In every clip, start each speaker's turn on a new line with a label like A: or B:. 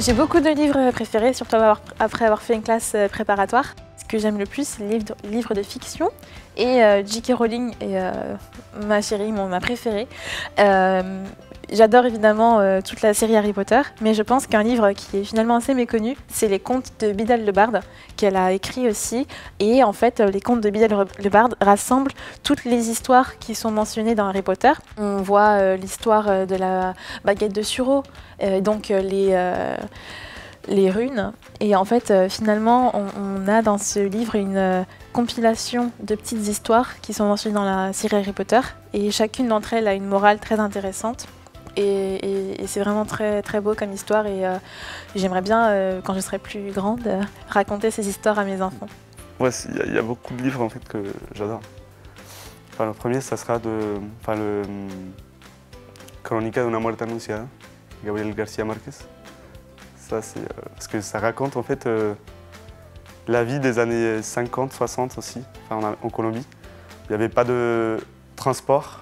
A: J'ai beaucoup de livres préférés, surtout après avoir fait une classe préparatoire. Ce que j'aime le plus, c'est les livres de fiction. Et J.K. Rowling est ma chérie, ma préférée. J'adore évidemment toute la série Harry Potter, mais je pense qu'un livre qui est finalement assez méconnu, c'est les contes de Bidal le Barde, qu'elle a écrit aussi. Et en fait, les contes de Bidal le Barde rassemblent toutes les histoires qui sont mentionnées dans Harry Potter. On voit l'histoire de la baguette de Suro, donc les runes. Et en fait, finalement, on a dans ce livre une compilation de petites histoires qui sont mentionnées dans la série Harry Potter. Et chacune d'entre elles a une morale très intéressante. Et c'est vraiment très, très beau comme histoire. Et j'aimerais bien, quand je serai plus grande, raconter ces histoires à mes enfants.
B: Ouais, il y a beaucoup de livres en fait que j'adore. Enfin, le premier, ça sera le Crónica de una muerte anunciada, Gabriel García Márquez. Ça, c'est parce que ça raconte en fait la vie des années 50, 60 aussi, en Colombie. Il n'y avait pas de transport,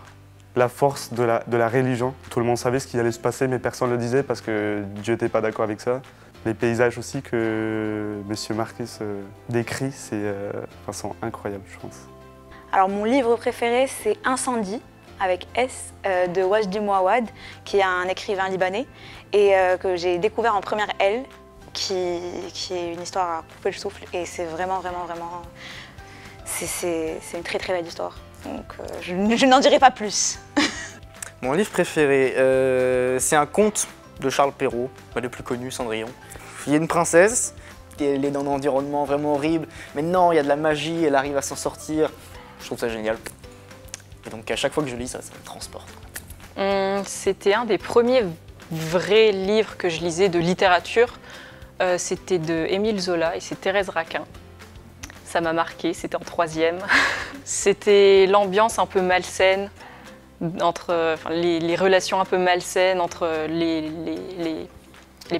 B: la force de la religion. Tout le monde savait ce qui allait se passer, mais personne ne le disait parce que Dieu n'était pas d'accord avec ça. Les paysages aussi que M. Márquez décrit sont incroyables, je pense.
C: Alors mon livre préféré, c'est Incendie, avec S, de Wajdi Mouawad, qui est un écrivain libanais, et que j'ai découvert en première L, qui est une histoire à couper le souffle, et c'est vraiment, c'est une très très belle histoire. Donc je n'en dirai pas plus.
D: Mon livre préféré, c'est un conte de Charles Perrault, le plus connu, Cendrillon. Il y a une princesse, elle est dans un environnement vraiment horrible, mais non, il y a de la magie, elle arrive à s'en sortir. Je trouve ça génial. Et donc à chaque fois que je lis ça, ça me transporte.
E: C'était un des premiers vrais livres que je lisais de littérature. C'était de Émile Zola et c'est Thérèse Raquin. Ça m'a marqué, c'était en 3e. C'était l'ambiance un peu malsaine, les relations un peu malsaines entre les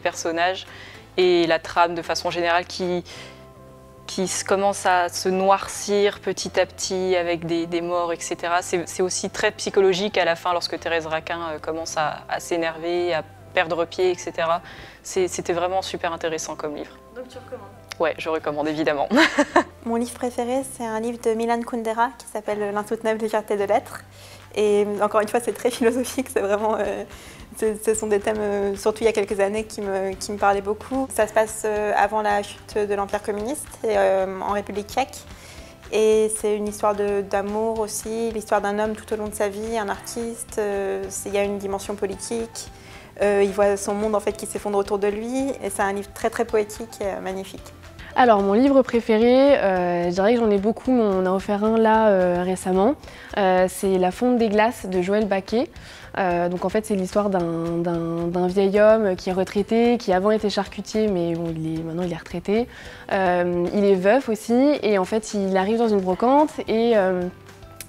E: personnages et la trame de façon générale qui commence à se noircir petit à petit avec des morts, etc. C'est aussi très psychologique à la fin lorsque Thérèse Raquin commence à s'énerver, à perdre pied, etc. C'était vraiment super intéressant comme livre.
A: Donc tu recommandes?
E: Ouais, je recommande évidemment.
F: Mon livre préféré, c'est un livre de Milan Kundera qui s'appelle L'insoutenable légèreté de l'être. Et encore une fois, c'est très philosophique, c'est vraiment... ce sont des thèmes, surtout il y a quelques années, qui me parlaient beaucoup. Ça se passe avant la chute de l'Empire communiste, en République tchèque. Et c'est une histoire d'amour aussi, l'histoire d'un homme tout au long de sa vie, un artiste. Il y a une dimension politique. Il voit son monde en fait, qui s'effondre autour de lui. Et c'est un livre très très poétique et magnifique.
G: Alors mon livre préféré, je dirais que j'en ai beaucoup, mais on en a offert un là récemment. C'est La fonte des glaces de Joël Baquet. Donc en fait c'est l'histoire d'un vieil homme qui est retraité, qui avant était charcutier mais bon, maintenant il est retraité. Il est veuf aussi et en fait il arrive dans une brocante et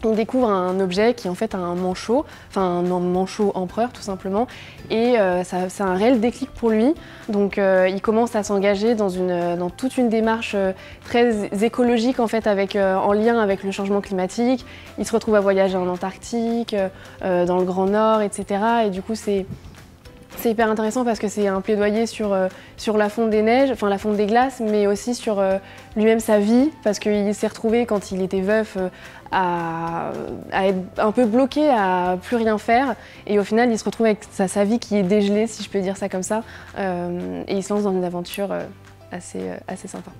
G: il découvre un objet qui est en fait un manchot, enfin un manchot empereur tout simplement, et c'est un réel déclic pour lui. Donc il commence à s'engager dans toute une démarche très écologique en fait, en lien avec le changement climatique. Il se retrouve à voyager en Antarctique, dans le Grand Nord, etc. Et du coup c'est hyper intéressant parce que c'est un plaidoyer sur la fonte des neiges, enfin la fonte des glaces, mais aussi sur lui-même sa vie, parce qu'il s'est retrouvé quand il était veuf à être un peu bloqué, à plus rien faire, et au final il se retrouve avec sa vie qui est dégelée, si je peux dire ça comme ça, et il se lance dans une aventure assez sympa.